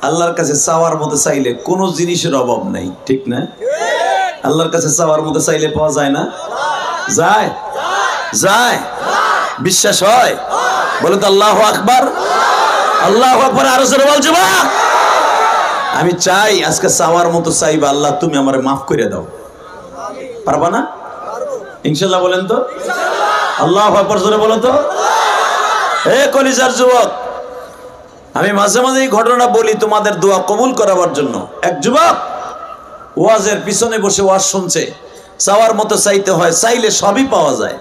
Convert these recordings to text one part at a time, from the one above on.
আল্লাহর কাছে চাওয়ার মতো চাইলে কোনো জিনিসের অভাব নাই, ঠিক না? আল্লাহর কাছে চাওয়ার মতো চাইলে পাওয়া যায় না? যায় যায়, বিশ্বাস হয়? বলে তো আল্লাহু আকবার, আল্লাহু আকবার, আরো জোরে বল যুবক। আমি চাই আজকে চাওয়ার মতো চাইবা, আল্লাহ তুমি আমারে মাফ করে দাও। পারবা না? ইনশাআল্লাহ বলেন তো, আল্লাহু আকবার জোরে বলো তো। হে কলিজার যুবক, আমি মাঝে মাঝে এই ঘটনা বলি তোমাদের দোয়া কবুল করাবার জন্য। এক যুবক ওয়াজের পিছনে বসে ওয়াজ শুনছে, চাওয়ার মতো চাইতে হয়, চাইলে সবই পাওয়া যায়।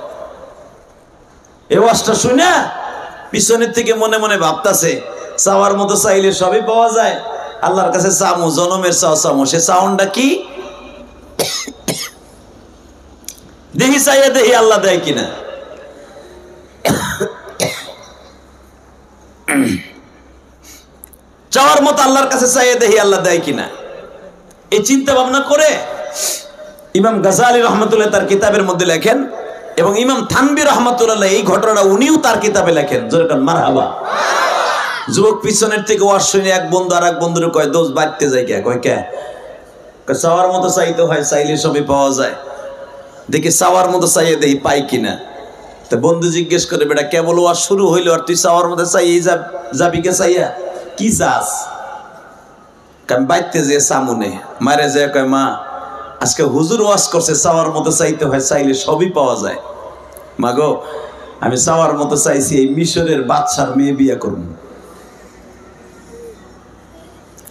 এই ওয়াজটা শুনে পিছনের থেকে মনে মনে ভাবতাছে চাওয়ার মতো চাইলে সবই পাওয়া যায়, আল্লাহর কাছে চামু, জনমের চাও চামু, সে সাউন্ডটা কি দেখি, চাইয়া দেখি আল্লাহ দেয় কিনা। চাওয়ার মতো আল্লাহর কাছে চাইয়া দেখি আল্লাহ দেয় কিনা। এই চিন্তা ভাবনা করে ইমাম গাজালি রহমতুল্লাহ তার কিতাবের মধ্যে লেখেন, এবং ইমাম থানবী রহমতুল্লাহ এই ঘটনাটা উনিও তার কিতাবে লেখেন। যেরকম মারহাবা। যুবক পিছনের থেকে ওয়াজ শুনে এক বন্ধু আর এক বন্ধুর কয়, দোষ বাড়তে যায় কে? কয় কে? চাওয়ার মতো চাইতে হয়, চাইলে সবই পাওয়া যায়, দেখি চাওয়ার মতো চাইয়ে দেখি পাই কিনা। তা বন্ধু জিজ্ঞেস করে, বেটা কেবল ওয়াজ শুরু হইলো আর তুই চাওয়ার মতো চাইয়ে যাবি কে? চাইয়া কি চাস? কারণ বাইতে যে সামনে মারে যায়, কয় মা আজকে হুজুর ওয়াজ করছে চাওয়ার মতো চাইতে হয়, চাইলে সবই পাওয়া যায়। মা গো, আমি চাওয়ার মতো চাইছি এই মিশরের বাদশার মেয়ে বিয়ে করব।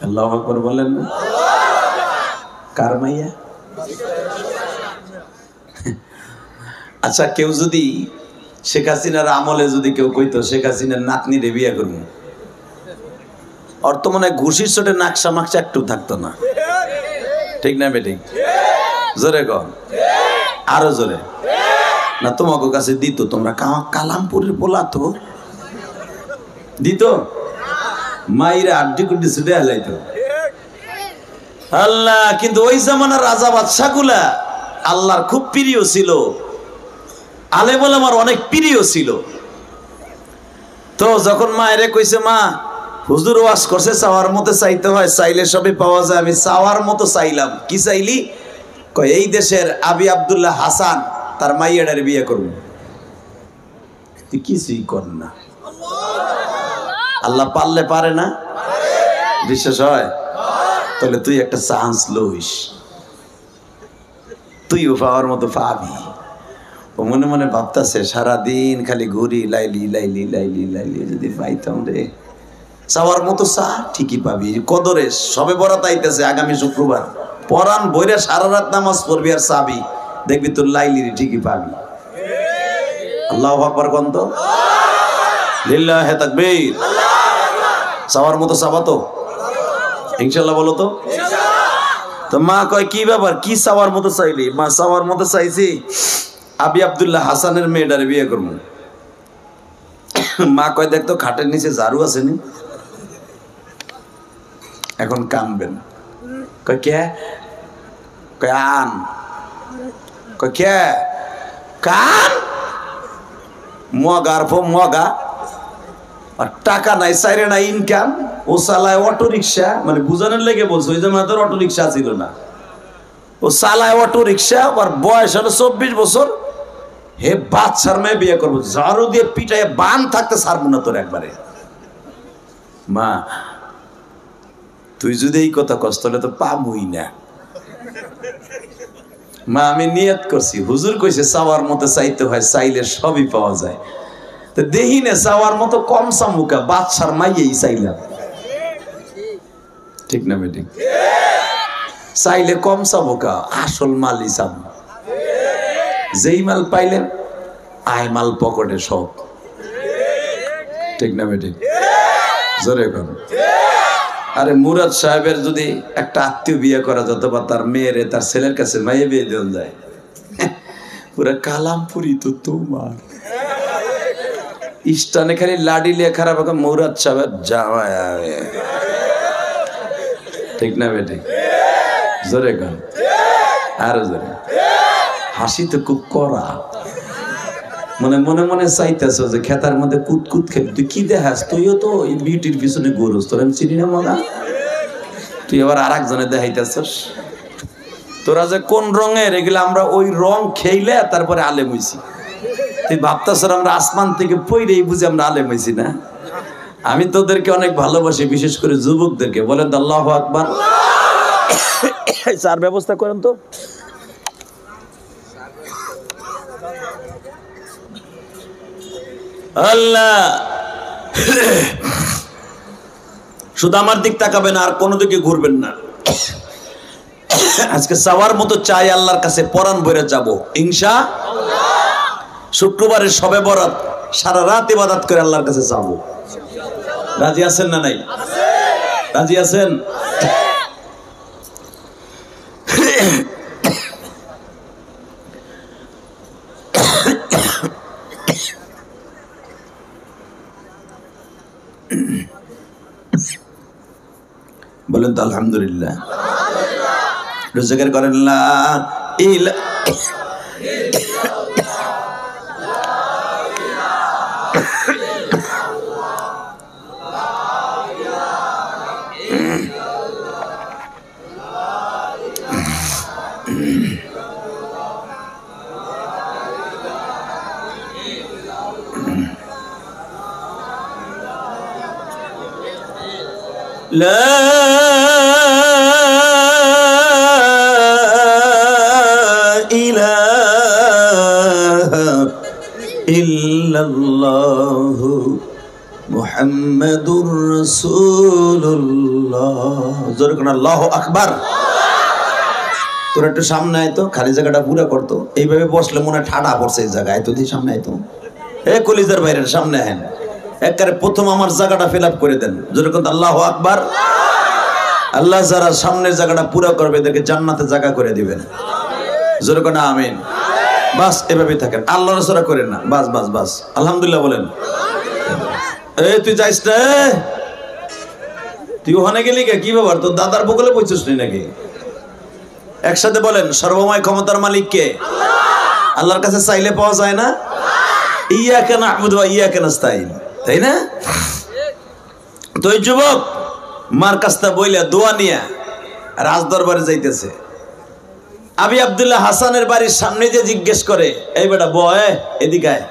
আল্লাহু আকবার বলেন না? কার মাইয়া? আচ্ছা, কেউ যদি শেখ হাসিনার আমলে যদি কেউ কইতো শেখ হাসিনার নাতনি রে বিয়ে করব, অর্থ মনে হয় ঘুষির চোটে নাকশা মাকশা একটু থাকতো না, ঠিক না বেঠিক? জোরে কর, আরো জোরে। না তোমাকে কাছে দিত? তোমরা কালামপুরের বলা তো দিত, মাইরা আড্ডি কুড্ডি ছুটে হালাইতো। আল্লাহ, কিন্তু ওই জামানার রাজা বাদশা গুলা আল্লাহর খুব প্রিয় ছিল, আলেম ওলামার অনেক প্রিয় ছিল। তো যখন মায়েরে কইছে, মা হুজুর ওয়াজ করছে চাওয়ার মতো চাইতে হয়, চাইলে সবই পাওয়া যায়, আমি চাওয়ার মতো চাইলাম। কি চাইলি? কয় এই দেশের আবি আব্দুল্লাহ হাসান তার মাইয়াডারে বিয়ে করব। তুই কিছুই কর না, আল্লাহ পারলে পারে না? বিশ্বাস হয়? তাহলে তুই একটা চান্স লইস, তুইও পাওয়ার মতো পাবি। ও মনে মনে ভাবতাছে সারাদিন খালি ঘুরি, লাইলি লাইলি লাইলি লাইলি, যদি পাইতাম রে চাওয়ার মতো চা ঠিকই পাবি। কদরে সবে বরাত আইতেছে আগামী শুক্রবার, পরান বইরে সারা রাত নামাজ পড়বি আর চাবি, দেখবি তোর লাইলি ঠিকই পাবি। আল্লাহু আকবার গন্ত, লিল্লাহি তাকবীর। চাওয়ার মতো চাবা তো ইনশাআল্লাহ, বলো তো। তো মা কয় কি ব্যাপার, কি চাওয়ার মতো চাইলি? মা চাওয়ার মতো চাইছি আবি আব্দুল্লাহ হাসানের মেয়েটারে বিয়ে করবো। মা কয় দেখতো খাটের নিচে ঝাড়ু আছে নি? এখন কানবেন। কয় কে? কয় আন। কয় কে? কান মগার ফো মগা, আর টাকা নাই, সাইরে নাই ইনকাম। ও চালায় অটো রিক্সা, মানে বুঝানোর লেগে বলছে, ওই জন্য তোর অটো রিক্সা ছিল না। ও চালায় অটো রিক্সা, আর বয়স হলো 24 বছর। হে বাদশার মেয়ে বিয়ে করবো, ঝাড়ু দিয়ে পিটায় বান থাকতে ছাড়বো না তোর একবারে। মা তুই যদি এই কথা কষ্ট হলে তো পাবই না। মা আমি নিয়ত করছি, হুজুর কইছে চাওয়ার মতো চাইতে হয়, চাইলে সবই পাওয়া যায়। তো দেখি না চাওয়ার মতো কম চামুকা, বাদশার মাইয়েই চাইলাম, ঠিক না বেটি? চাইলে কম চামুকা, আসল মালই চাবো। যেই মাল পাইলেন আয় মাল পকেটে সব, ঠিক না বেটি? জোরে কর। আরে মুরাদ সাহেবের যদি একটা আত্মীয় বিয়ে করা যেত, বা তার মেয়েরে তার ছেলের কাছে মাইয়ে বিয়ে দেওয়া যায়, পুরা কালামপুরি তো তোমার। ইস্টানে খালি লাডি লিয়ে খারাপ, মুরাদ সাহেবের জামাই, ঠিক না বেটি? জোরে কর, আরো জোরে। হাসি তো খুব করা, মনে মনে মনে চাইতেছ যে খেতার মধ্যে কুতকুত খেলি। তুই কি দেখাস? তুইও তো বিউটির পিছনে ঘুরোস, তোর আমি চিনি না মজা। তুই আবার আর একজনে দেখাইতেছস তোরা যে কোন রঙের, এগুলো আমরা ওই রং খেইলে তারপরে আলেম হইছি। তুই ভাবতেছ আমরা আসমান থেকে পইরেই বুঝি আমরা আলেম হইছি না? আমি তোদেরকে অনেক ভালোবাসি, বিশেষ করে যুবকদেরকে। বলেন তো আল্লাহু আকবার। চার ব্যবস্থা করেন তো। আল্লাহ শুধু আমার দিক তাকাবেন, আর কোনো দিকে ঘুরবেন না। আজকে চাওয়ার মতো চাই আল্লাহর কাছে, পরাণ ভরে যাব ইনশাআল্লাহ। শুক্রবারের শবে বরাত সারা রাত ইবাদত করে আল্লাহর কাছে যাবো। রাজি আছেন না নাই? রাজি আছেন? বলেন তো আলহামদুলিল্লাহ। রোজগার করেন লা ইলাহা لا إله إلا الله محمد رسول الله। জোরে কোন আল্লাহু আকবার। তোর একটু সামনে আয় তো, খালি জায়গাটা পুরো করতো। এইভাবে বসলে মনে ঠাডা পড়ছে এই জায়গায়। তো তুই সামনে আয় তো, এ কলিজার বাইরের সামনে আহেন। একবারে প্রথম আমার জায়গাটা ফিল আপ করে দেন। জোরে কোন আল্লাহু আকবার। আল্লাহ যারা সামনের জায়গাটা পুরো করবে এদেরকে জান্নাতে জায়গা করে দিবেন। জোরে কোন আমিন। বাস এভাবে থাকেন, আল্লাহ রাসূল করেন না। বাস বাস বাস আলহামদুলিল্লাহ বলেন। এই তুই যাইস না, তুই ওখানে গেলি কে? কি ব্যাপার, তোর দাদার বগলে পৌঁছস নাকি? একসাথে বলেন, সর্বময় ক্ষমতার মালিক কে? আল্লাহর কাছে চাইলে পাওয়া যায় না? ইয়াকা না'বুদু ওয়া ইয়াকা নাস্তাইন, তাই না? তো এই যুবক মার কাছটা বইলা দোয়া নিয়া রাজ দরবারে যাইতেছে। আবি আব্দুল্লাহ হাসানের বাড়ির সামনে যে জিজ্ঞেস করে, এই বেটা বয় এদিকে আয়।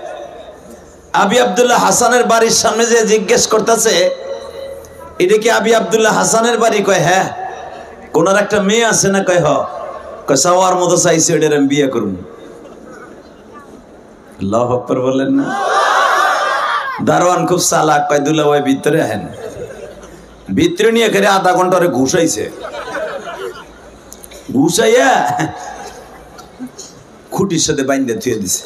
আবি আব্দুল্লাহ হাসানের বাড়ির সামনে যে জিজ্ঞেস করতেছে, এটা কি আবি আব্দুল্লাহ হাসানের বাড়ি? কয় হ্যাঁ। কোনার একটা মেয়ে আছে না? কয় হ। কয় চাওয়ার মতো চাইছে, ওইটার আমি বিয়ে করুন। আল্লাহু আকবার বললেন না? দারোয়ান খুব চালাক, কয় দুলা ভাই ভিতরে আহেন। ভিতরে নিয়ে করে আধা ঘন্টা ওরে ঘুষাইছে। ঘুষাইয়া খুঁটির সাথে বাইন্দে থুয়ে দিছে।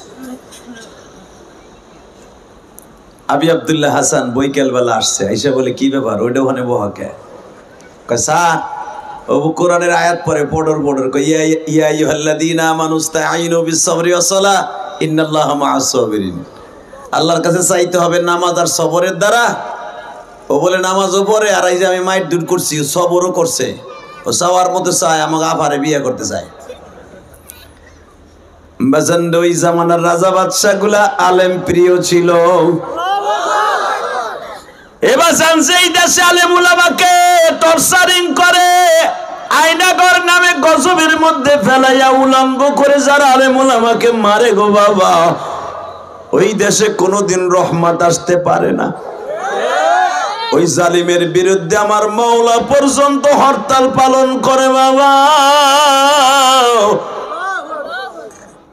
আবি আব্দুল্লাহ হাসান বৈকাল বেলা আসছে, আইসা বলে কি ব্যাপার, ওইটা ওখানে বহাকে? কয় স্যার ও কোরআনের আয়াত পরে পড়র কয় ইয়া আইয়ুহাল্লাযীনা আমানু ইসতাঈনু বিস-সাবরি ওয়াস-সালাহ ইন্নাল্লাহা মা'আস সাবিরিন। আল্লাহর কাছে চাইতে হবে নামাজ আর সবরের দ্বারা। ও বলে নামাজও পড়ে, আর এই যে আমি মাইট দূর করছি, সবরও করছে। ও চাওয়ার মতো চায়, আমাকে আফারে বিয়ে করতে চায়। বাজান্ড ওই জামানার রাজা বাদশা গুলা আলেম প্রিয় ছিল। এবার জানছে এই দেশে আলেম উলামাকে টর্চারিং করে, আয়নাগর নামে গজবের মধ্যে ফেলাইয়া উলঙ্গ করে যারা আলেম উলামাকে মারে গো বাবা, ওই দেশে কোনোদিন রহমত আসতে পারে না। ওই জালিমের বিরুদ্ধে আমার মাওলা পর্যন্ত হরতাল পালন করে বাবা।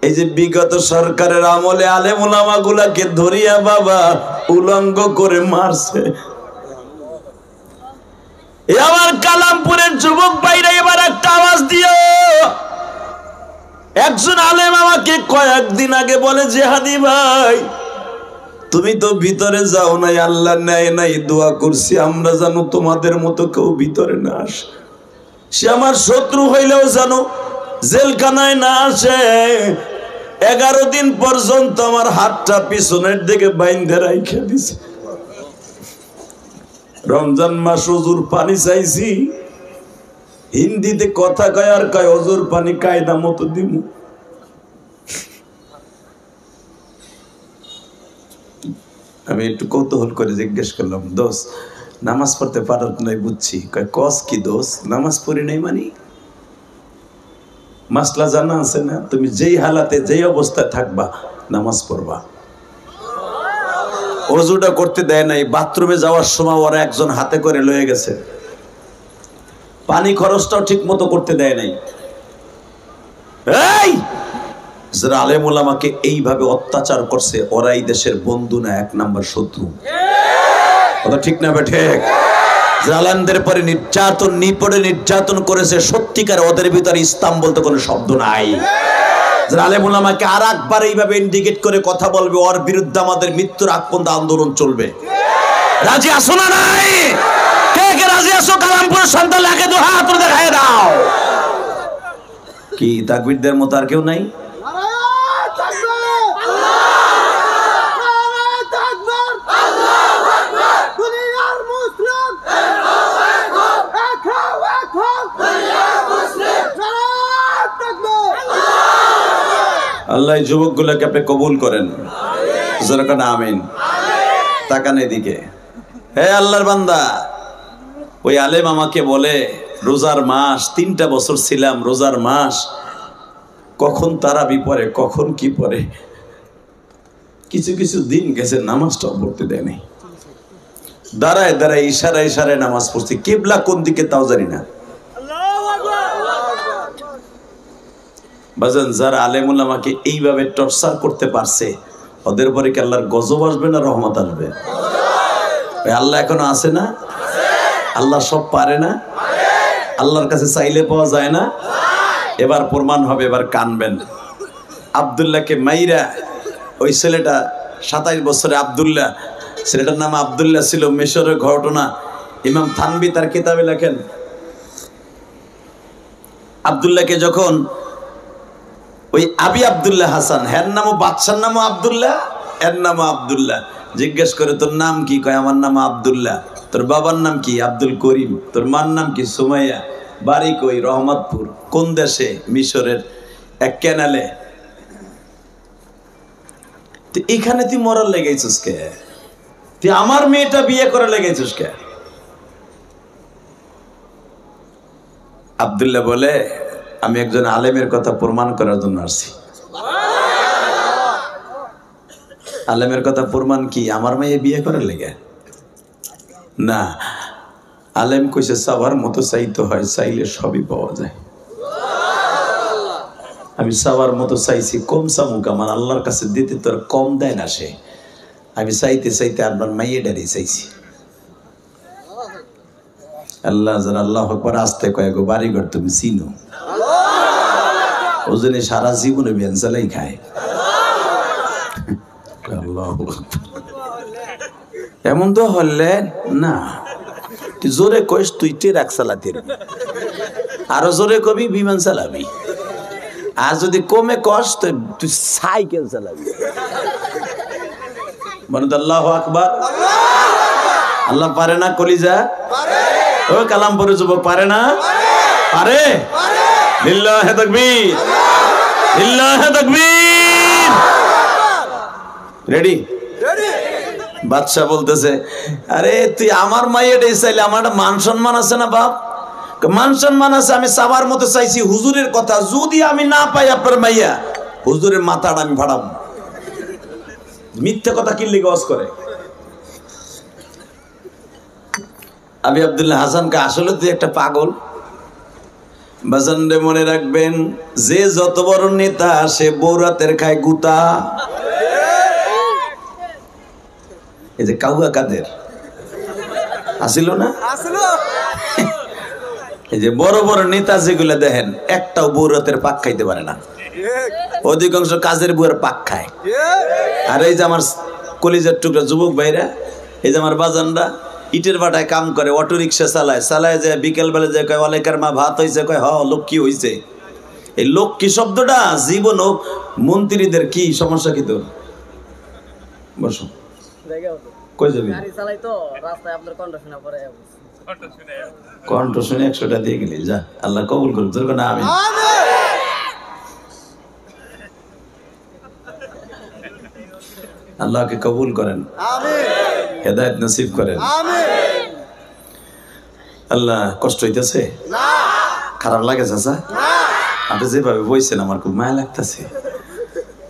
এই যে বিগত সরকারের আমলে আলেম উলামা গুলাকে ধরিয়া বাবা উলঙ্গ করে মারছে। আমার কালামপুরের যুবক ভাইরা এবার একটা আওয়াজ দিও। একজন আলেম আমাকে কয়েকদিন আগে বলে, জেহাদি ভাই তুমি তো ভিতরে যাও নাই, আল্লাহ নেয় নাই, দোয়া করছি আমরা জানো তোমাদের মতো কেউ ভিতরে না আসে। সে আমার শত্রু হইলেও জানো জেলখানায় না আসে। 11 দিন পর্যন্ত আমার হাতটা পিছনের দিকে বাইন্ধে রাইখা দিছে। রমজান মাস ওজুর পানি চাইছি, হিন্দিতে কথা কয় আর কয় ওজুর পানি কায়দা মতো দিমু। আমি একটু কৌতূহল করে জিজ্ঞেস করলাম, দোস্ত নামাজ পড়তে পারো নাই বুঝছি, কয় কস কি দোষ, নামাজ পড়ি নাই মানে মাসলা জানা আছে না, তুমি যেই হালাতে যেই অবস্থায় থাকবা নামাজ পড়বা। ওযুটা করতে দেয় নাই, বাথরুমে যাওয়ার সময় ওরা একজন হাতে করে লয়ে গেছে, পানি খরচটাও ঠিক মতো করতে দেয় নাই। এই যারা আলেম ওলামাকে এইভাবে অত্যাচার করছে ওরাই দেশের বন্ধু না, 1 নাম্বার শত্রু। কথা ঠিক না বেঠে? জালানদের পরে নির্যাতন নিপড়ে নির্যাতন করেছে, সত্যিকার ওদের ভিতরে ইসলাম বলতে কোনো শব্দ নাই। যারা আলেম ওলামাকে আর একবার এইভাবে ইন্ডিকেট করে কথা বলবে ওর বিরুদ্ধে আমাদের মৃত্যুর আগ পর্যন্ত আন্দোলন চলবে। রাজি আসো না নাই? কে কে রাজি আসো? কালামপুরের সন্তান লাগে তো হাত তুলে দেখায় দাও। কি তাকবীরদের মতো আর কেউ নাই? আল্লাহ যুবক গুলাকে আপনি কবুল করেন, জোরে আমিন। তাকান এদিকে, হে আল্লাহর বান্দা, ওই আলেম আমাকে বলে রোজার মাস 3টা বছর ছিলাম, রোজার মাস কখন তারাবি পড়ে কখন কি পড়ে, কিছু কিছু দিন গেছে নামাজটাও পড়তে দেয় নাই, দাঁড়ায় দাঁড়ায় ইশারায় ইশারায় নামাজ পড়ছি, কিবলা কোন দিকে তাও জানি না। বাজান, যারা আলেমুল আমাকে এইভাবে টর্চার করতে পারছে ওদের পরে কি আল্লাহর গজব আসবে না রহমত আসবে? আল্লাহ এখনো আছে না? আল্লাহ সব পারে না? আল্লাহর কাছে চাইলে পাওয়া যায় না? এবার প্রমাণ হবে, এবার কানবেন। আব্দুল্লাহকে মাইরা ওই ছেলেটা 27 বছরে আব্দুল্লাহ, ছেলেটার নাম আব্দুল্লাহ ছিল, মিশরের ঘটনা ইমাম থানবী তার কিতাবে লেখেন। আব্দুল্লাহকে যখন ওই আবি আব্দুল্লাহ হাসান, হের নামও বাদশার নামও আব্দুল্লাহ, এর নামও আব্দুল্লাহ, জিজ্ঞেস করে তোর নাম কি? কয় আমার নাম আব্দুল্লাহ। তোর বাবার নাম কি? আব্দুল করিম। তোর মার নাম কি? সুমাইয়া। বাড়ি কই? রহমতপুর। কোন দেশে? মিশরের এক ক্যানালে। এখানে তুই মরার লেগেছিস কে? তুই আমার মেয়েটা বিয়ে করে লেগেছিস কে? আব্দুল্লাহ বলে আমি একজন আলেমের কথা প্রমাণ করার জন্য আসছি। আলেমের কথা প্রমাণ কি? আমার মেয়ে বিয়ে করে লেগে না, আলেম কইছে চাওয়ার মতো চাইতে হয়, চাইলে সবই পাওয়া যায়। আমি চাওয়ার মতো চাইছি, কম চামুক, আমার আল্লাহর কাছে দিতে তোর কম দেয় না সে। আমি চাইতে চাইতে আপনার মাইয়ে ডারি চাইছি। আল্লাহ যারা আল্লাহ আকবার আসতে কয় গো বাড়িঘর তুমি চিনো, ওজনে সারা জীবনে বেঞ্চালাই খায়। এমন তো হলে না, তুই জোরে কইস তুই ট্রাক চালাতে, আরো জোরে কবি বিমান চালাবি, আর যদি কমে কস তুই সাইকেল চালাবি। মানে আল্লাহ আকবার। আল্লাহ পারে না কলিজা? ও কালামপুরের যুবক পারে না? পারে। লিল্লাহে তাকবীর, লিল্লাহে তাকবীর। রেডি? বাদশা বলতেছে আরে তুই আমার মাইয়াটাই চাইলে, আমার একটা মান সম্মান আছে না বাপ? মান সম্মান আছে, আমি চাবার মতো চাইছি হুজুরের কথা, যদি আমি না পাই আপনার মাইয়া, হুজুরের মাথাটা আমি ফাড়াব। মিথ্যে কথা কিল্লি গজ করে। আবি আব্দুল্লাহ হাসানকে আসলে তুই একটা পাগল। বাজানরে মনে রাখবেন, যে যত বড় নেতা সে বৌরাতের খায় গুতা। এই যে কাউয়া কাদের আসিল না, এই যে বড় বড় নেতা যেগুলো দেখেন একটাও বৌরাতের পাক খাইতে পারে না, অধিকাংশ কাজের বউয়ের পাক খায়। আর এই যে আমার কলিজার টুকরা যুবক ভাইরা, এই যে আমার বাজানরা ইটের ভাটায় কাম করে, অটো রিক্সা চালায়, চালায় যায় বিকেল বেলা যায় কয় অলেকার মা ভাত হয়েছে, কয় হ লক্ষ্মী হয়েছে। এই লক্ষ্মী শব্দটা জীবন হোক মন্ত্রীদের কি সমস্যা? কি তোর বসো, কই যাবি? কণ্ঠ শুনে 100টা দিয়ে গেলি, যা আল্লাহ কবুল করুক। তোর না আমি আল্লাহকে কবুল করেন, হেদায়েত নসিব করেন। আল্লাহ, কষ্ট হইতেছে? খারাপ লাগে চাচা? আপনি যেভাবে বলছেন আমার খুব মায়া লাগতেছে।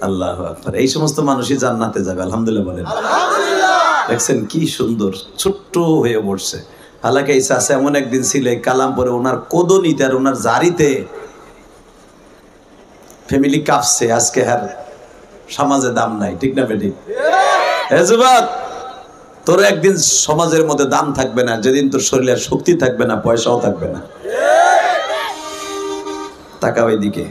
আল্লাহু আকবার। এই সমস্ত মানুষই জান্নাতে যাবে, আলহামদুলিল্লাহ বলেন। দেখছেন কি সুন্দর ছোট্ট হয়ে পড়ছে। হালাকে এই চাচা এমন একদিন ছিল কালাম পরে ওনার কোদনিতে আর ওনার জারিতে ফ্যামিলি কাঁপছে। আজকে আর সমাজে দাম নাই, ঠিক না বেটি? হে যুবক, তোর একদিন সমাজের মধ্যে দাম থাকবে না যেদিন তোর শরীরের শক্তি থাকবে না, পয়সাও থাকবে না। তাকাও এইদিকে।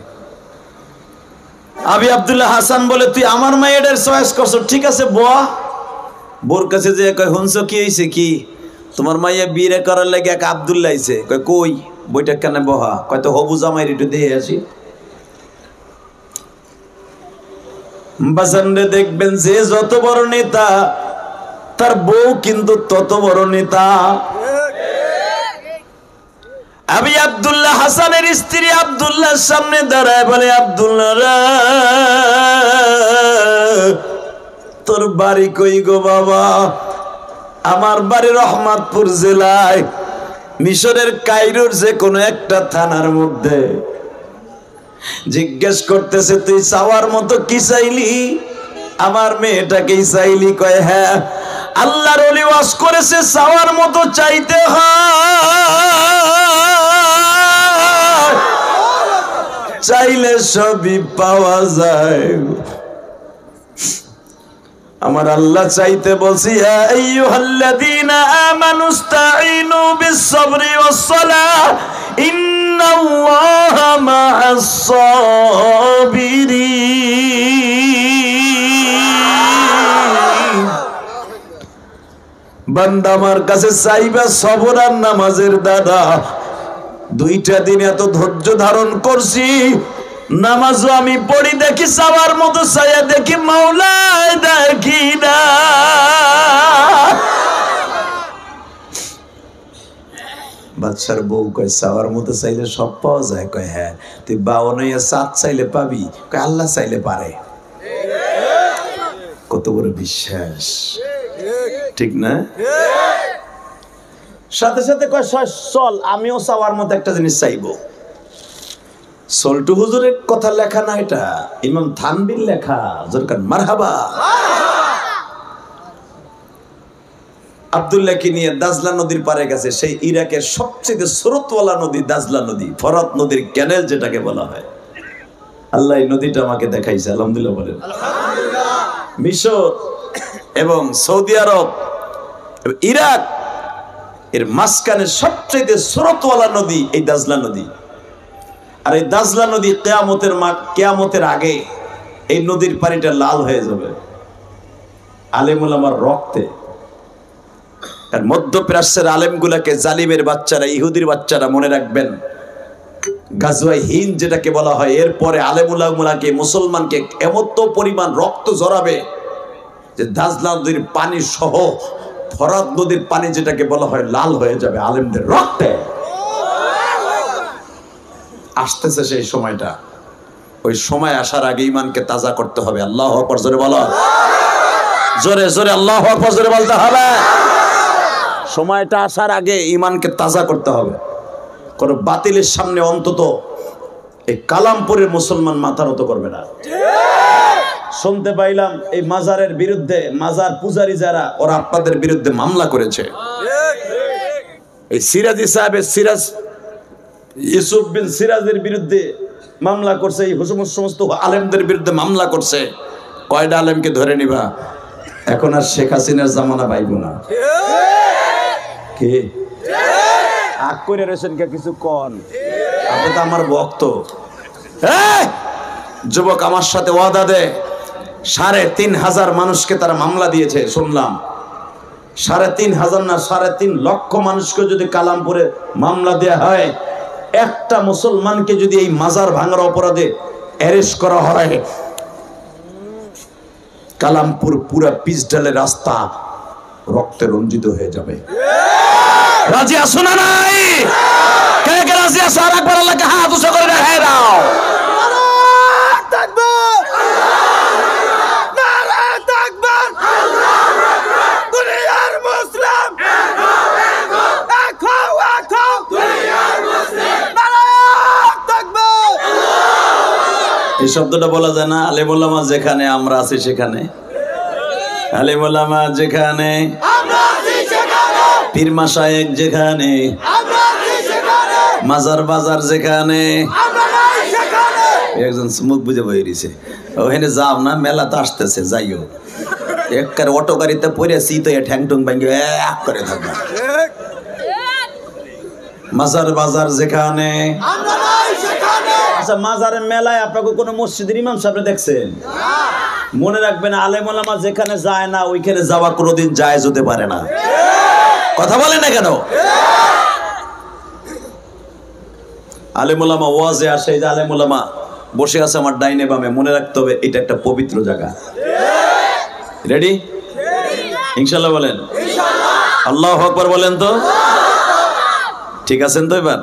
আবি আব্দুল্লাহ হাসান বলে, তুই আমার মায়ের চয়েস করছো, ঠিক আছে বোয়া। বোর কাছে যে কয়, হুনছ কি হয়েছে? কি তোমার মাইয়া বিয়ে করার লাগে এক আব্দুল্লাহ আইছে। কয় কই? বইটা কেন বহা? কয় তো হবু জামাইর একটু দিয়ে আসি। বাজানরে দেখবেন যে যত বড় নেতা তার বউ কিন্তু তত বড় নেতা। আবি আব্দুল্লাহ হাসানের স্ত্রী আব্দুল্লাহর সামনে দাঁড়ায় বলে, আব্দুল্লাহ রে, তোর বাড়ি কই গো বাবা? আমার বাড়ি রহমতপুর জেলায়, মিশরের কায়রোর যে কোনো একটা থানার মধ্যে। জিজ্ঞেস করতেছে, তুই চাওয়ার মতো কি চাইলি? আমার মেয়েটাকেই চাইলি? কয় হ্যাঁ। আল্লাহর ওলি ওয়াজ করেছে চাওয়ার মতো চাইতে হয়, চাইলে সবই পাওয়া যায়। আমার আল্লাহ চাইতে বলছি, ইয়া আইয়ুহাল্লাযীনা আমানুস্তাঈনু বিস-সাবরি ওয়াস-সালাহ ইন্নাল্লাহা মা'আস-সাবিরিন। বান্দা আমার কাছে চাইবা সবর আর নামাজের দাদা। দুইটা দিন এত ধৈর্য ধারণ করছি, নামাজও আমি পড়ি, দেখি চাওয়ার মতো চাইয়া দেখি মাওলায় দেখি না। বাদশার বউ কয়, চাওয়ার মতো চাইলে সব পাওয়া যায়? কয় হ্যাঁ। তুই বাউনাইয়া সাত চাইলে পাবি? কয় আল্লাহ চাইলে পারে। কত বড় বিশ্বাস, ঠিক না? সাথে সাথে কয়, চল আমিও চাওয়ার মতো একটা জিনিস চাইবো। সল্টু হুজুরের কথা লেখা না, এটা ইমাম থানবীর লেখা। জোরকার মারহাবা। আব্দুল্লাহকে নিয়ে দাজলা নদীর পারে গেছে। সেই ইরাকের সবচেয়ে স্রোতওয়ালা নদী দাজলা নদী, ফরাত নদীর ক্যানেল যেটাকে বলা হয়। আল্লাহ এই নদীটা আমাকে দেখাইছে, আলহামদুলিল্লাহ বলেন। মিশর এবং সৌদি আরব, ইরাক এর মাঝখানে সবচেয়ে স্রোতওয়ালা নদী এই দাজলা নদী। আর এই দাজলা নদী কিয়ামতের আগে এই নদীর পানিটা লাল হয়ে যাবে আলেম ওলামার রক্তে। আর মধ্যপ্রাচ্যের আলেমগুলাকে জালিমের বাচ্চারা, ইহুদির বাচ্চারা মনে রাখবেন, গাজওয়ায়ে হিন্দ যেটাকে বলা হয়, এরপরে আলেম উলামাকে, মুসলমানকে এমত পরিমাণ রক্ত ঝরাবে যে দাজলা নদীর পানি সহ ফরাত নদীর পানি যেটাকে বলা হয় লাল হয়ে যাবে আলেমদের রক্তে। আসতেছে সেই সময়টা। ওই সময় আসার আগে ইমানকে তাজা করতে হবে। আল্লাহু আকবার, জোরে বলো, জোরে জোরে আল্লাহু আকবার জোরে বলতে হবে। সময়টা আসার আগে ইমানকে তাজা করতে হবে। কোন বাতিলের সামনে অন্তত এই কালামপুরের মুসলমান মাথা নত করবে না। শুনতে পাইলাম এই মাজারের বিরুদ্ধে, মাজার পূজারী যারা, ওরা আপনাদের বিরুদ্ধে মামলা করেছে। এই সিরাজি সাহেবের, সিরাজ ইউসুফ বিন সিরাজের বিরুদ্ধে মামলা করছে। এই সমস্ত আলেমদের বিরুদ্ধে মামলা করছে। কয়টা আলেমকে ধরে নিবা? এখন আর শেখ হাসিনার জামানা পাইব না। কে আগ করে রয়েছেন কে? কিছু কন, আপনি তো আমার ভক্ত। যুবক আমার সাথে ওয়াদা দে, ৩,৫০০ মানুষকে তারা মামলা দিয়েছে শুনলাম। ৩,৫০০ না ৩.৫ লক্ষ মানুষকে যদি কালামপুরে মামলা দেয়া হয়, একটা মুসলমানকে যদি এই মাজার ভাঙার অপরাধে অ্যারেস্ট করা হয়, কালামপুর পুরা পিচঢালের রাস্তা রক্তে রঞ্জিত হয়ে যাবে। রাজি আছো না নাই? কে কে রাজি আছো? আর একবার আল্লাহকে হাত উঁচু করে দেখায় দাও। দুনিয়ার মুসলিম এই শব্দটা বলা যায় না? আলেম ওলামা যেখানে আমরা আছি সেখানে, আলেম ওলামা যেখানে, পীর মাশায়েখ যেখানে, মাজার বাজার যেখানে, একজন মুখ বুঝে বই দিছে, ওখানে যাও না, মেলা তো আসতেছে, যাইও। একবার অটো গাড়িতে পড়েছি তো ঠ্যাং টুং ভাঙ্গে এক করে থাকবে। মাজার বাজার যেখানে, আচ্ছা মাজারের মেলায় আপনাকে কোনো মসজিদের ইমাম সাহেব দেখছেন? মনে রাখবেন, আলেম ওলামা যেখানে যায় না ওইখানে যাওয়া কোনোদিন জায়েজ হতে পারে না। কথা বলেন না কেন? আলেম ওলামা ওয়াজে আসে, এই যে আলেম ওলামা বসে আছে আমার ডাইনে বামে, মনে রাখতে হবে এটা একটা পবিত্র জায়গা। রেডি? ইনশাআল্লাহ বলেন, আল্লাহু আকবার বলেন তো। ঠিক আছেন তো? এবার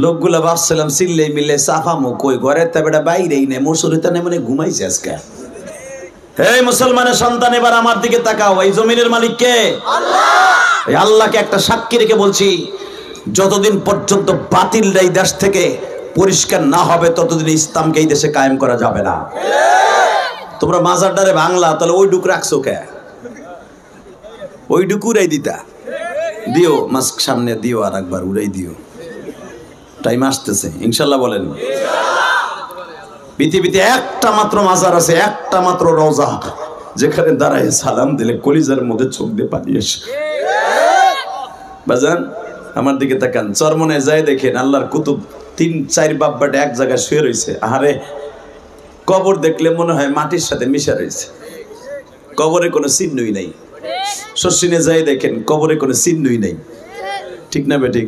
লোকগুলা ভাবছিলাম চিল্লে মিলে সাফামো কই ঘরের তাবেটা বাইরেই নেই, মুসুরিতে নেই, মানে ঘুমাইছে আজকে। এই মুসলমানের সন্তান, এবার আমার দিকে তাকাও। এই জমিনের মালিক কে? আল্লাহ। এই আল্লাহকে একটা সাক্ষী রেখে বলছি, যতদিন পর্যন্ত বাতিলটা এই দেশ থেকে পরিষ্কার না হবে ততদিন ইসলামকে এই দেশে কায়েম করা যাবে না। তোমরা মাজারটারে বাংলা, তাহলে ওই ডুক রাখছো কে? ওই ডুক উড়াই দিতা, দিও মাস্ক সামনে দিও, আর একবার উড়াই দিও। টাইম আসতেছে, ইনশাল্লাহ বলেন। পৃথিবীতে একটা মাত্র মাজার আছে, একটা মাত্র রওজা, যেখানে দাঁড়ায় সালাম দিলে কলিজার মধ্যে চোখ দিয়ে পানি আসে। বাজান আমার দিকে তাকান, চরমনে যায় দেখেন আল্লাহর কুতুব 3-4 বাব্বাটা এক জায়গায় শুয়ে রয়েছে। আহারে, কবর দেখলে মনে হয় মাটির সাথে মিশা রয়েছে, কবরে কোনো চিহ্নই নাই। শশিনে যায় দেখেন, কবরে কোনো চিহ্নই নাই। ঠিক না বেঠিক?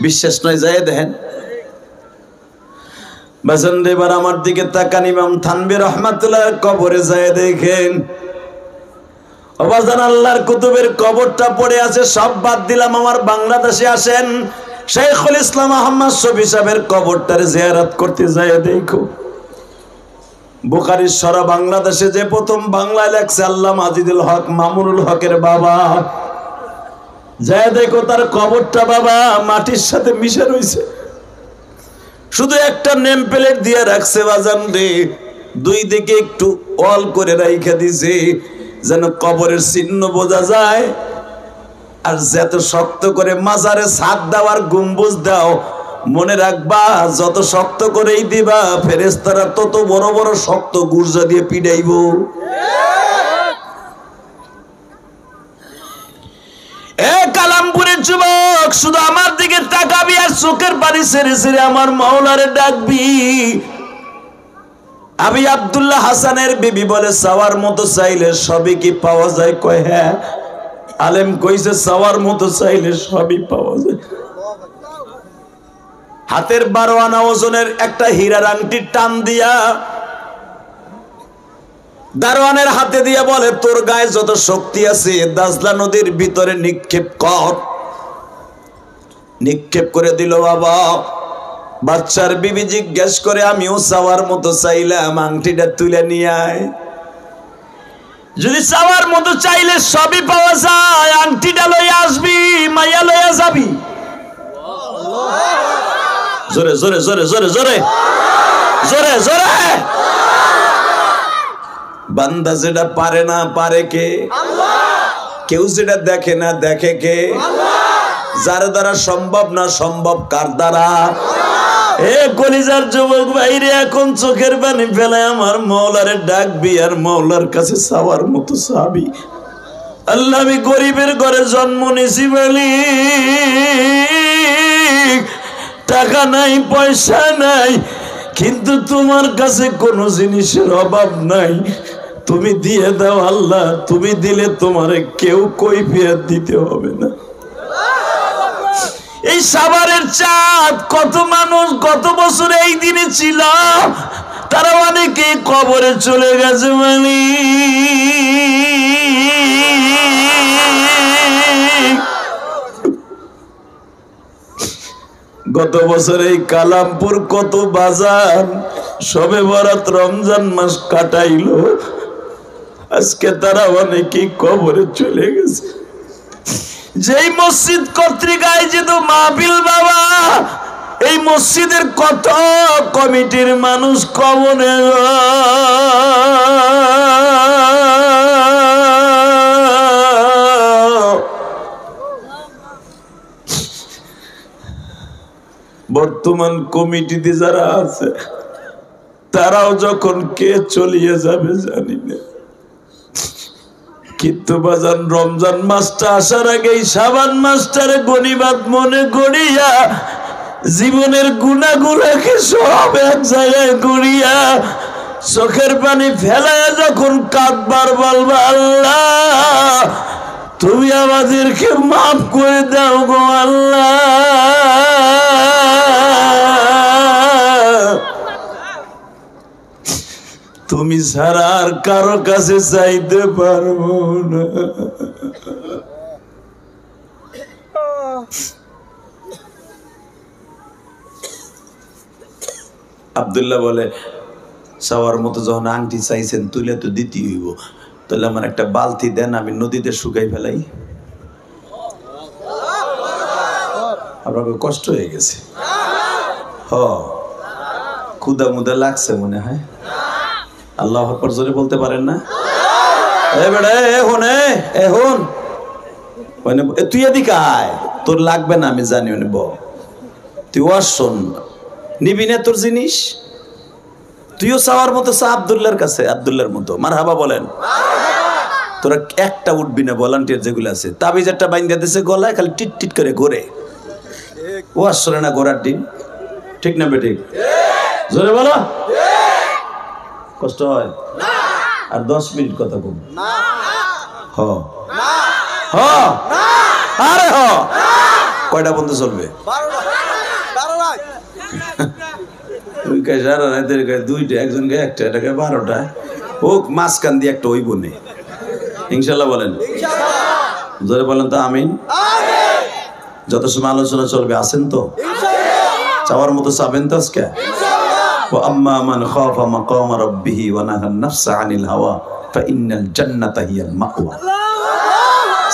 বিশ্বাস নয় যায় দেখেন। বাজান এবার আমার দিকে তাকান, ইমাম থানভী রাহমাতুল্লাহ কবরে যায় দেখেন। ও বাজান, আল্লাহর কুতুবের কবরটা পড়ে আছে, সব বাদ দিলাম, আমার বাংলাদেশে আসেন, শাইখুল ইসলাম আহমদ শফী সাহেবের কবরটার জিয়ারত করতে যায় দেখো। বুখারীর সারা বাংলাদেশে যে প্রথম বাংলায় লেখছে আল্লামা আজিজুল হক মামুনুল হকের বাবা, যায় দেখো তার কবরটা বাবা মাটির সাথে মিশে রয়েছে। শুধু একটা নেম প্লেট দিয়ে রাখছে বাজান রে, দুই দিকে একটু অল করে রাইখা দিছে যেন কবরের চিহ্ন বোঝা যায়। আর যত শক্ত করে মাজারে ছাদ দেওয়ার গম্বুজ দাও, মনে রাখবা যত শক্ত করেই দিবা ফেরেশতারা তত বড় বড় শক্ত গুর্জা দিয়ে পিটাইব। এ কালামপুরের যুবক, শুধু আমার দিকে তাকাবি আর চোখের পানি ছেড়ে ছেড়ে আমার মাওলারে ডাকবি। আমি আব্দুল্লাহ হাসানের বিবি বলে, চাওয়ার মতো চাইলে সবই কি পাওয়া যায়? কয় হ্যাঁ। আলেম কইছে চাওয়ার মতো চাইলে সবই পাওয়া যায়। হাতের 12 আনা ওজনের একটা হীরার আংটি টান দিয়া দারোয়ানের হাতে দিয়ে বলে, তোর গায়ে যত শক্তি আছে দাজলা নদীর ভিতরে নিক্ষেপ কর। নিক্ষেপ করে দিল বাবা। বাচ্চার বিবি জিজ্ঞেস করে, আমিও চাওয়ার মতো চাইলাম, আংটিটা তুলে নিয়ে আয়। যদি চাওয়ার মতো চাইলে সবই পাওয়া যায়, আংটিটা লইয়া আসবি, মাইয়া লইয়া যাবি। জোরে জোরে জোরে জোরে জোরে জোরে জোরে। বান্দা যেটা পারে না পারে কে? কেউ যেটা দেখে না দেখে কে? যার দ্বারা সম্ভব না সম্ভব কার দ্বারা? এ কলিজার যুবক ভাইরে, এখন চোখের পানি ফেলে আমার মওলারে ডাকবি আর মওলার কাছে চাওয়ার মতো চাবি। আল্লাহ, আমি গরিবের ঘরে জন্ম নিয়েছি বলি, টাকা নাই পয়সা নাই, কিন্তু তোমার কাছে কোনো জিনিসের অভাব নাই। তুমি দিয়ে দাও আল্লাহ, তুমি দিলে তোমারে কেউ কৈফিয়ত দিতে হবে না। এই সাভারের চাঁদ, কত মানুষ গত বছর এই দিনে ছিল, তারা অনেকে কবরে চলে গেছে। মানে গত বছর এই কালামপুর কত বাজার সবে বরাত রমজান মাস কাটাইলো, আজকে তারা অনেকেই কবরে চলে গেছে। যেই মসজিদ কর্তৃক আয়োজিত মাহফিল বাবা, এই মসজিদের কত কমিটির মানুষ কবরে বর্তমান কমিটিতে যারা আছে তারাও যখন কে চলিয়ে যাবে জানি না, কিন্তু বাজান রমজান মাসটা আসার আগেই শাবান মাসটারে গনিমত মনে করিয়া জীবনের গুনাহগুলোকে সব এক জায়গায় করিয়া চোখের পানি ফেলায়া যখন কাঁদবার বলবা আল্লাহ তুমি আমাদেরকে মাফ করে দাও গো আল্লাহ, তুমি ছাড়া আর কারো কাছে চাইতে পারবো না। আব্দুল্লাহ বলে চাওয়ার মতো যখন আংটি চাইছেন তুলে তো দিতে হইব, তাহলে আমার একটা বালতি দেন, আমি নদীতে শুকাই ফেলাই। আপনার কষ্ট হয়ে গেছে, ক্ষুদা মুদা লাগছে মনে হয়। আল্লাহ আকবার জোরে বলতে পারেন না? তুই এদিকে আয়, তোর লাগবে না আমি জানি, তুই ওয়াজ শোন, নিবি না তোর জিনিস, তুইও চাওয়ার মতো চা আব্দুল্লাহর কাছে, আব্দুল্লাহর মতো মারহাবা বলেন। তোরা একটা উঠবি না, ভলান্টিয়ার যেগুলো আছে তাবিজ একটা বাইন্দা দিছে গলায়, খালি টিট টিট করে ঘোরে, ওয়াজ শোনে না ঘোরার ডিম, ঠিক না বেঠিক? জোরে বলো, কষ্ট হয়? আর 10 মিনিট কথা বল, আরে কয়টা বন্ধ চলবে? দুইটা, একজন গায়ে একটা, এটাকে 12টা হোক, মাঝখান দিয়ে একটা ওই বনে ইনশাল্লাহ বলেন, জোরে বলেন তো আমিন। যত সময় আলোচনা চলবে আছেন তো? চাওয়ার মতো চাবেন তো আজকে? وأما من خاف مقام ربه ونهى النفس عن الهوى فإن الجنة هي المأوى।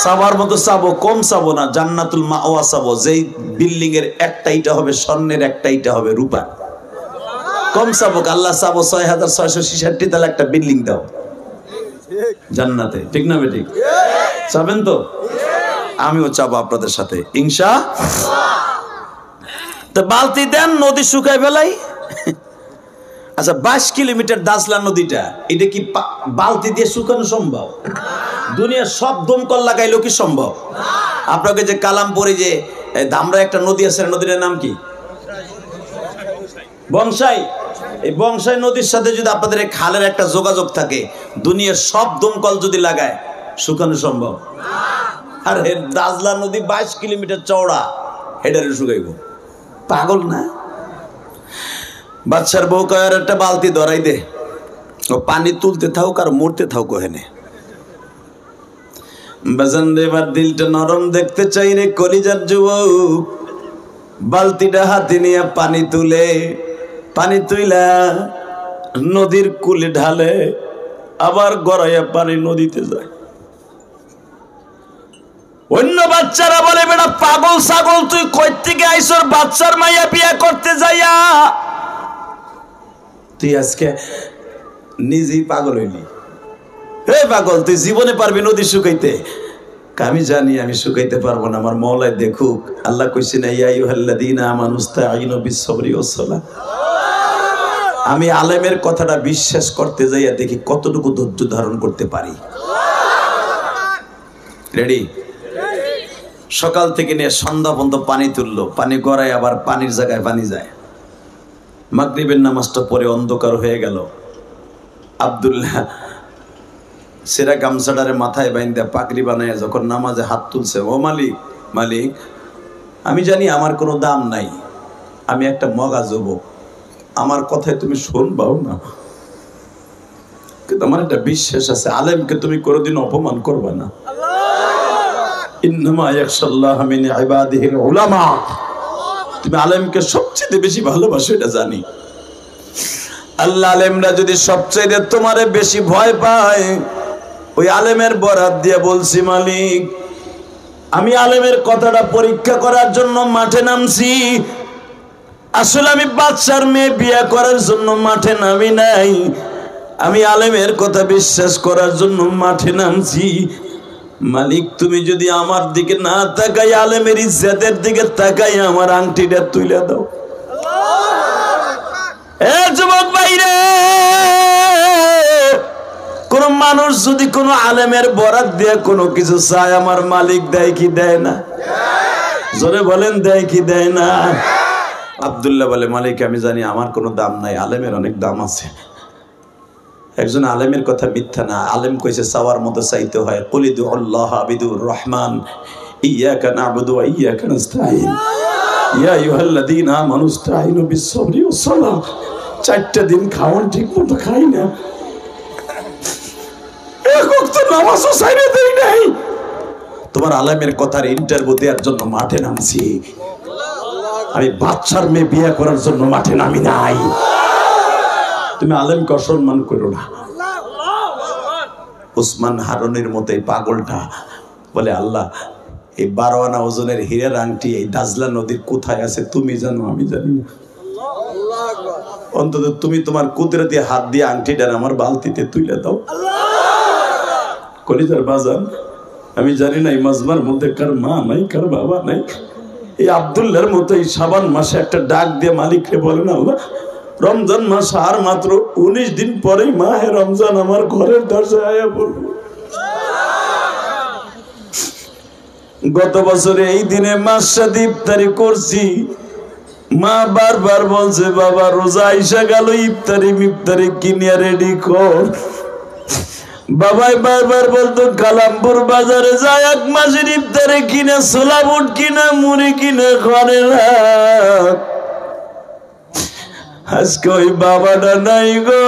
সাবার মতো চাবো, কম চাবো না, জান্নাতুল মাওয়া চাবো, যেই বিল্ডিং এর একটা ইটা হবে স্বর্ণের, একটা ইটা হবে রূপা। কম চাবো, আল্লাহ চাবো 6666 তাহলে একটা বিল্ডিং দাও জান্নাতে, ঠিক না বেঠিক? চাবেন তো? আমিও চাবো আপনাদের সাথে ইনশাআল্লাহ। তো বালতি দেন, নদী শুকায় ফেলাই। আচ্ছা 22 কিলোমিটার দাসলা নদীটা, এটা কি বালতি দিয়ে শুকানো সম্ভব? দুনিয়ার সব দমকল লাগাইলেও কি সম্ভব? আপনাকে যে কালামপুরে যে ধামরা একটা নদী আছে, নদীর নাম কি? বংশাই। এই বংশাই নদীর সাথে যদি আপনাদের এই খালের একটা যোগাযোগ থাকে, দুনিয়ার সব দমকল যদি লাগায়, শুকানো সম্ভব? আর দাজলা নদী 22 কিলোমিটার চওড়া, হেডারে শুকাইব? পাগল না? বাদশার বউ কয়ার একটা বালতি ধরাই দে, ও পানি তুলতে থাক আর মরতে থাক হেনে। বাজান রে, এবার দিলটা নরম দেখতে চাই রে কলিজার যুবক। বালতিটা হাতে নিয়ে পানি তুইলা নদীর কুলে ঢালে, আবার গড়াইয়া পানি নদীতে যায়। অন্য বাচ্চারা বলে বেটা পাগল ছাগল, তুই কই থেকে আইছর বাচ্চার মাইয়া বিয়া করতে যাইয়া? তুই আজকে নিজেই পাগল হইলি। হে পাগল, তুই জীবনে পারবি নদী শুকাইতে? আমি জানি আমি শুকাইতে পারবো না, আমার মওলাই দেখুক। আল্লাহ কইছে না, ইয়া আইয়ুহাল্লাযীনা আমানুস্তাঈনু বিস-সাবরি ওয়াস-সালাহ। আমি আলেমের কথাটা বিশ্বাস করতে যাইয়া দেখি কতটুকু ধৈর্য ধারণ করতে পারি। রেডি? সকাল থেকে নিয়ে সন্ধ্যা পর্যন্ত পানি তুললো, পানি গড়ায়, আবার পানির জায়গায় পানি যায়। মাগরিবের নামাজটা পরে অন্ধকার হয়ে গেল। আব্দুল্লাহ সেরা গামছাটারে মাথায় বাইন্দা পাগড়ি বানায় যখন নামাজে হাত তুলছে, ও মালিক, মালিক আমি জানি আমার কোনো দাম নাই, আমি একটা মগা যুবক, আমার কথায় তুমি শুনবাও না, কিন্তু আমার একটা বিশ্বাস আছে আলেমকে তুমি কোনোদিন অপমান করবা না। ইন্নামা ইয়াখশাল্লাহ মিন ইবাদিহিল উলামা। তুমি আলেমকে সবচেয়ে বেশি ভালোবাসো, এটা জানি। আল্লাহ আলেমরা যদি সবচেয়ে তোমারে বেশি ভয় পায়, ওই আলেমের বরাত দিয়ে বলছি, মালিক আমি আলেমের কথাটা পরীক্ষা করার জন্য মাঠে নামছি। আসলে আমি বাচ্চার মেয়ে বিয়ে করার জন্য মাঠে নামি নাই, আমি আলেমের কথা বিশ্বাস করার জন্য মাঠে নামছি। মালিক তুমি যদি আমার দিকে না তাকাই, আলেমের ইজ্জতের দিকে তাকাই, আমার আংটিটা তুলে দাও। এ যুবক ভাইরে, কোন মানুষ যদি কোন আলেমের বরাত দিয়ে কোনো কিছু চায়, আমার মালিক দেয় কি দেয় না? জোরে বলেন, দেয় কি দেয় না? আব্দুল্লাহ বলে, মালিক আমি জানি আমার কোনো দাম নাই, আলেমের অনেক দাম আছে। একজন আলেমের কথা মিথ্যা না, আলেম কইছে চাওয়ার মতো চাইতে হয়। কুলিদু আল্লাহ আবিদুর রহমান ইয়াকা নাবুদু ওয়া ইয়াকা নাস্তাইন ইয়া আইয়ুহাল্লাযীনা আমানু ইসতাঈনু বিস-সাবরি ওয়াস-সালাহ। 4টা দিন খাওয়ান ঠিক মতো খাই না, এক ওয়াক্ত নামাজও ছাইরে দেই নাই। তোমার আলেমের কথার ইন্টারভিউ দেওয়ার জন্য মাঠে নামছি, আমি বাচ্চার মেয়ে বিয়ে করার জন্য মাঠে নামি নাই। তুমি আলেমকে অসম্মান করো না। উসমান হারুনের মতো এই পাগলটা বলে, আল্লাহ এই 12 আনা ওজনের হীরার আংটি এই দাজলা নদীর কোথায় আছে তুমি জানো, আমি জানি না। অন্তত তুমি তোমার কুদরতি হাত দিয়ে আংটিটা আমার বালতিতে তুলে দাও। কলিজার বাজান, আমি জানি না এই মাজমার মধ্যে কার মা নাই, কার বাবা নাই। এই আব্দুল্লাহর মতো এই শাবান মাসে একটা ডাক দিয়ে মালিককে বলেন, আল্লাহ রমজান মাস আর মাত্র 19 দিন পরেই মাহে রমজান আমার ঘরের দরজায় আয়া পড়বে। গত বছরে এই দিনে মাস সাথে ইফতারি করছি, মা বারবার বলছে বাবা রোজা আইসা গেল, ইফতারি কিনিয়া রেডি কর। বাবাই বারবার বলতো কালামপুর বাজারে যায় 1 মাসের ইফতারে কিনে ছোলা বুট কিনা মুড়ি কিনে ঘরে রাখ। আজকে ওই বাবাটা নাই গো,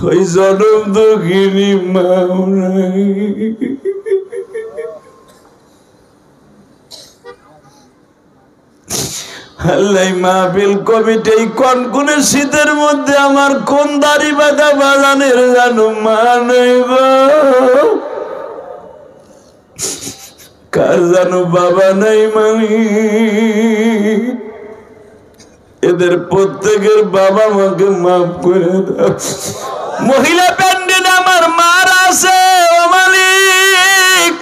ওই জনম দুঃখিনী মা নাই। আল্লাহ মাহফিল কমিটি কোন শীতের মধ্যে আমার কোন দাড়ি বাঁধা বাজানের জানো মা নাই গো, কার জানো বাবা নাই মামি। এদের প্রত্যেকের বাবা মাকে মাফ করে দাও। মহিলা প্যান্ডেল আমার মার আছে, ও মালিক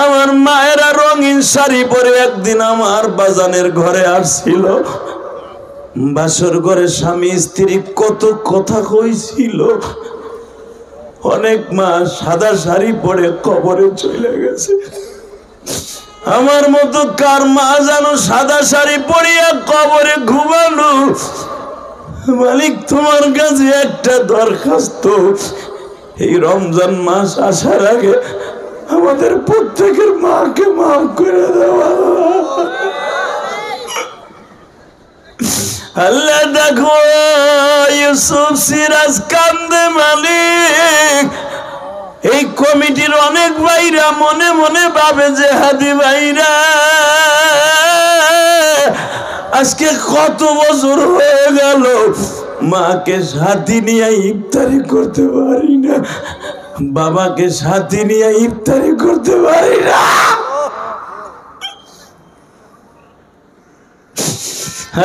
আমার মায়েরা রঙিন শাড়ি পরে একদিন আমার বাজানের ঘরে আসছিল। বাসর ঘরে স্বামী স্ত্রী কত কথা কইছিল। অনেক মা সাদা শাড়ি পরে কবরে চলে গেছে। আমার মতো কার মা জানো সাদা শাড়ি পরিয়া কবরে ঘুমানো। মালিক তোমার কাছে একটা দরখাস্ত, এই রমজান মাস আসার আগে আমাদের প্রত্যেকের মাকে মাফ করে দেওয়া। আল্লাহ দেখো ইউসুফ সিরাজ কান্দে মালিক। এই কমিটির অনেক ভাইরা মনে মনে ভাবে যে হাদি ভাইরা আজকে কত বছর হয়ে গেল মাকে সাথী নিয়ে ইফতারি করতে পারি না, বাবাকে সাথী নিয়ে ইফতারি করতে পারি না।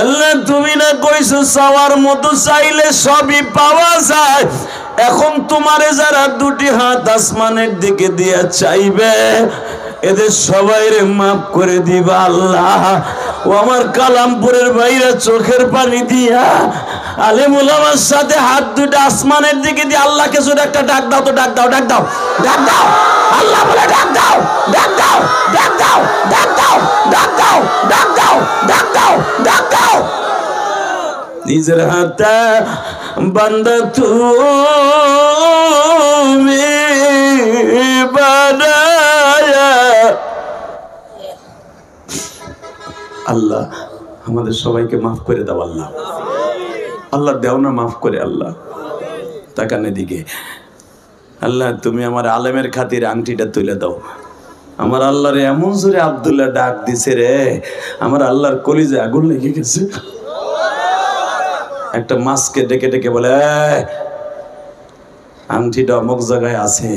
আল্লাহ তুমি না কইছো চাওয়ার মতো চাইলে সবই পাওয়া যায়। এখন তোমারে যারা 2টি হাত আসমানের দিকে দিয়া চাইবে, এদের সবাইরে মাফ করে দিবা আল্লাহ। ও আমার কালামপুরের ভাইরা চোখের পানি দিয়া আলেম ওলামার সাথে হাত 2টা আসমানের দিকে দিয়ে আল্লাহকে শুধু একটা ডাক দাও তো, ডাক দাও, ডাক দাও, ডাক দাও, আল্লাহ বলে ডাক দাও, ডাক দাও, ডাক দাও, ডাক দাও, ডাক দাও, ডাক দাও, ডাক দাও, ডাক দাও। নিজের হাতে বান্দা তুমি বানায়া। আল্লাহ আমাদের সবাইকে মাফ করে দাও আল্লাহ। আল্লাহ দেও না মাফ করে আল্লাহ। তাকানে দিকে আল্লাহ তুমি আমার আলেমের খাতির আংটিটা তুলে দাও। আমার আল্লাহর এমন জোরে আব্দুল্লাহ ডাক দিছে রে, আমার আল্লাহর কলিজে আগুন লেগে গেছে। একটা মাছকে ডেকে ডেকে বলে আংটিটা অমুক জায়গায় আছে,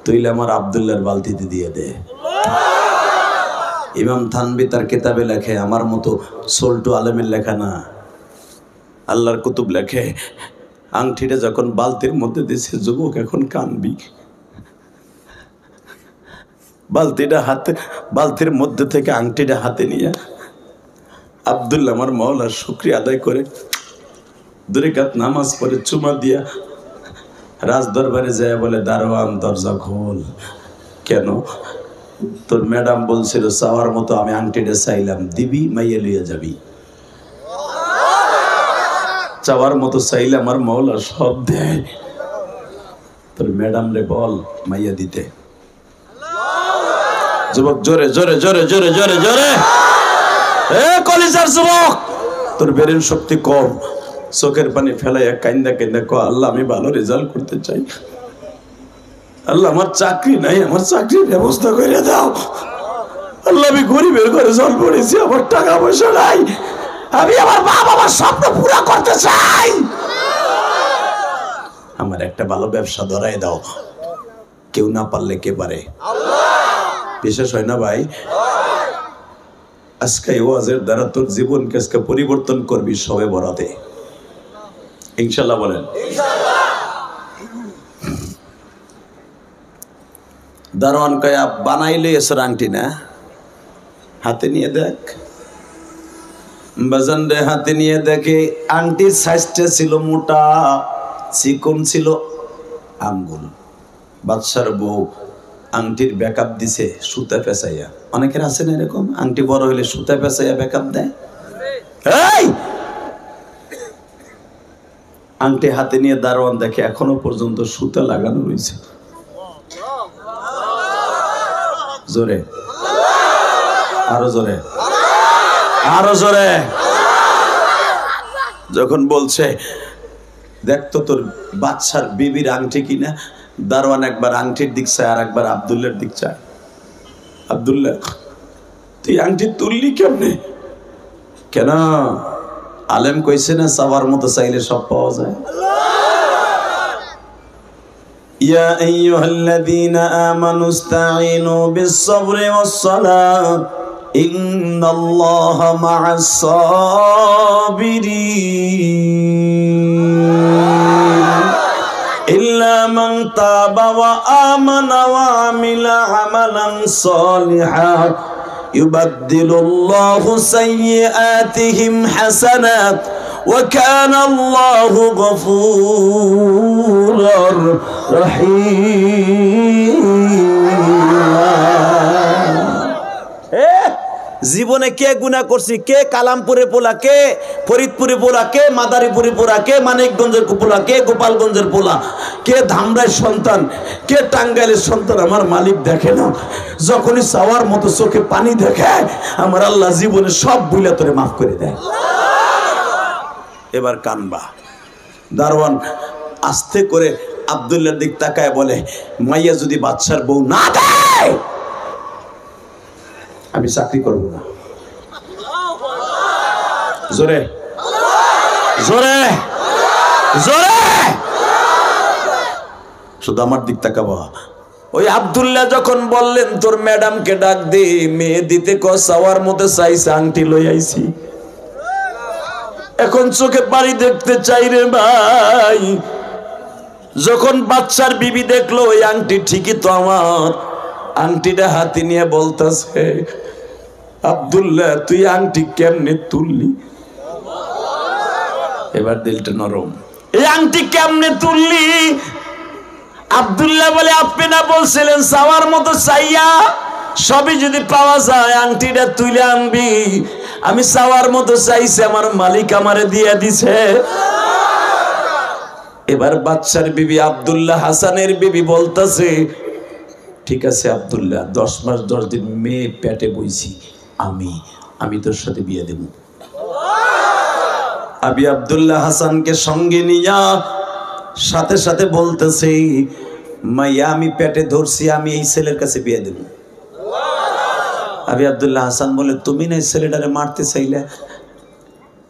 তুইলে আমার আব্দুল্লাহর বালতিতে দিয়ে দে। ইমাম থানবী তার কিতাবে লেখে, আমার মতো সোল্টু আলেমের লেখা না, আল্লাহর কুতুব লেখে, আংটিটা যখন বালতির মধ্যে দিছে, যুবক এখন কানবি। বালতির মধ্যে থেকে আংটিটা হাতে নিয়ে আব্দুল্লাহ আমার মাওলার শুকরিয়া আদায় করে 2 রাকাত নামাজ পড়ে চুমা দিয়া রাজ দরবারে যায়, বলে দারোয়ান দরজা খোল। কেন? তোর ম্যাডাম বলছিল চাওয়ার মতো আমি আংটিটা চাইলাম, দিবি মাইয়া লইয়া যাবি। চাওয়ার মতো চাইলে আমার মাওলা সব দেয়। তোর ম্যাডাম রে বল মাইয়া দিতে। যুবক জোরে জোরে জোরে জোরে জোরে জোরে, এ কলিজার যুবক, তোর ব্রেন শক্তি কম, চোখের পানি ফেলাইয়া কাইন্দা কাইন্দা কো, আল্লাহ আমি ভালো রেজাল্ট করতে চাই, আল্লাহ আমার চাকরি নাই, আমার চাকরির ব্যবস্থা করে দাও। আল্লাহ আমি গরিবের ঘরে জল পড়েছি, আমার টাকা পয়সা নাই, আমি আমার মা বাবার স্বপ্ন পুরো করতে চাই, আমার একটা ভালো ব্যবসা ধরাই দাও। কেউ না পারলে কে পারে? বিশেষ হয় না ভাই? আজকে ওয়াজের দ্বারা তোর জীবনকে আজকে পরিবর্তন করবি সবে বরাতে, ইনশাআল্লাহ বলেন। দারোয়ান কয়া বানাইলে এসর আংটি না, হাতে নিয়ে দেখ। বাজান রে হাতে নিয়ে দেখে আংটির সাইজটা ছিল মোটা, চিকন ছিল আঙ্গুল। বাদশার বউ আংটির ব্যাকআপ দিছে সুতা পেঁচাইয়া। অনেকের আছে না এরকম, আংটি বড় হইলে সুতা পেঁচাইয়া ব্যাকআপ দেয়। এই আংটি হাতে নিয়ে দারোয়ান দেখে এখনো পর্যন্ত সুতা লাগানো রয়েছে। জোরে, আরো জোরে, আরো জোরে। যখন বলছে দেখতো তোর বাদশার বিবির আংটি কিনা, দারোয়ান একবার আংটির দিক চায় আর একবার আব্দুল্লাহর দিক চায়। আব্দুল্লাহ তুই আংটি তুললি কেমনে? কেন? আলেম কইছে না চাওয়ার মতো চাইলে সব পাওয়া যায়। ইয়া আইয়ুহাল্লাযীনা আমানু ইসতাঈনু বিস-সাবরি ওয়াস-সালাহ ইন্নাল্লাহা মা'আস-সাবিরিন ইল্লা মান তাবা ওয়া আমানা ওয়া আমিলা আমালান সালিহান ইউবাদদিলুল্লাহু সাইয়্যাতিহিম হাসানাত ওয়া কানা আল্লাহু গফুরার রহিম। জীবনে কে গুনাহ করছি, কে কালামপুরে পোলা, কে ফরিদপুরে পোলা, কে মাদারীপুরে পোলা, কে মানিকগঞ্জের পোলা, কে গোপালগঞ্জের পোলা, কে ধামরাইয়ের সন্তান, কে টাঙ্গাইলের সন্তান, আমার মালিক দেখে না। যখনই চাওয়ার মতো চোখে পানি দেখে আমার আল্লাহ জীবনে সব ভুলে তোরে মাফ করে দেয়। এবার কানবা। দারোয়ান আস্তে করে আব্দুল্লাহর দিক তাকায় বলে, মাইয়া যদি বাদশার বউ না দেয় আমি চাকরি করব না। জোরে জোরে জোরে, শুধু আমার দিক তাকাবা। ওই আব্দুল্লাহ যখন বললেন তোর ম্যাডামকে ডাক দে, মেয়ে দিতে ক চাওয়ার মতো চাইছে, আংটি লই আইছি, এখন চোখে পানি দেখতে চাই রে ভাই। যখন বাচ্চার বিবি দেখলো ওই আংটি ঠিকই তো আমার, আংটিটা হাতে নিয়ে বলতেছে, আব্দুল্লাহ তুই আংটি কেমনে তুললি? এবার দিলটা নরম। এই আংটি কেমনে তুললি? আব্দুল্লাহ বলে, আপনি না বলছিলেন চাওয়ার মতো চাইয়া সবই যদি পাওয়া যায় আংটিটা তুলে আনবি? আমি চাওয়ার মতো চাইছি, আমার মালিক আমারে দিয়ে দিছে। এবার বাচ্চার বিবি আব্দুল্লাহ হাসানের বিবি বলতেছে, ঠিক আছে আব্দুল্লাহ 10 মাস 10 দিন মেয়ে পেটে বইছি, আমি তোর সাথে বিয়ে দেব। আবি আব্দুল্লাহ হাসানকে সঙ্গে নিয়া সাথে সাথে বলতেছে, মাইয়া আমি পেটে ধরছি, আমি এই ছেলের কাছে বিয়ে দেব। আবি আব্দুল্লাহ হাসান বলে, তুমি না ছেলেটারে মারতে চাইলে?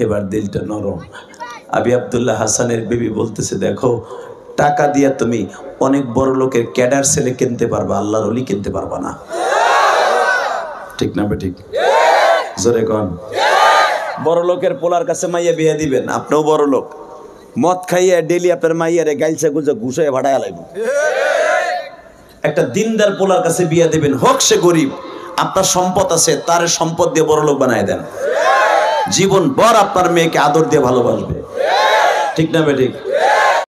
এবার দিলটা নরম। আবি আব্দুল্লাহ হাসানের বিবি বলতেছে, দেখো টাকা দিয়ে তুমি অনেক বড় লোকের ক্যাডার ছেলে কিনতে পারবা, আল্লাহর ওলি কিনতে পারবা না। ঠিক না বেঠিক? জোরে কোন। বড় লোকের পোলার কাছে মাইয়া বিয়ে দিবেন, আপনিও বড় লোক, মদ খাইয়া ডেলি আপনার মাইয়ারে গাইলছে গুজে ঘুষায় ভাড়ায় লাগবে। একটা দিনদার পোলার কাছে বিয়ে দিবেন, হোক সে গরিব, আপনার সম্পদ আছে, তার সম্পদ দিয়ে বড় লোক বানায় দেন, জীবন ভর আপনার মেয়েকে আদর দিয়ে ভালোবাসবে। ঠিক না বেঠিক?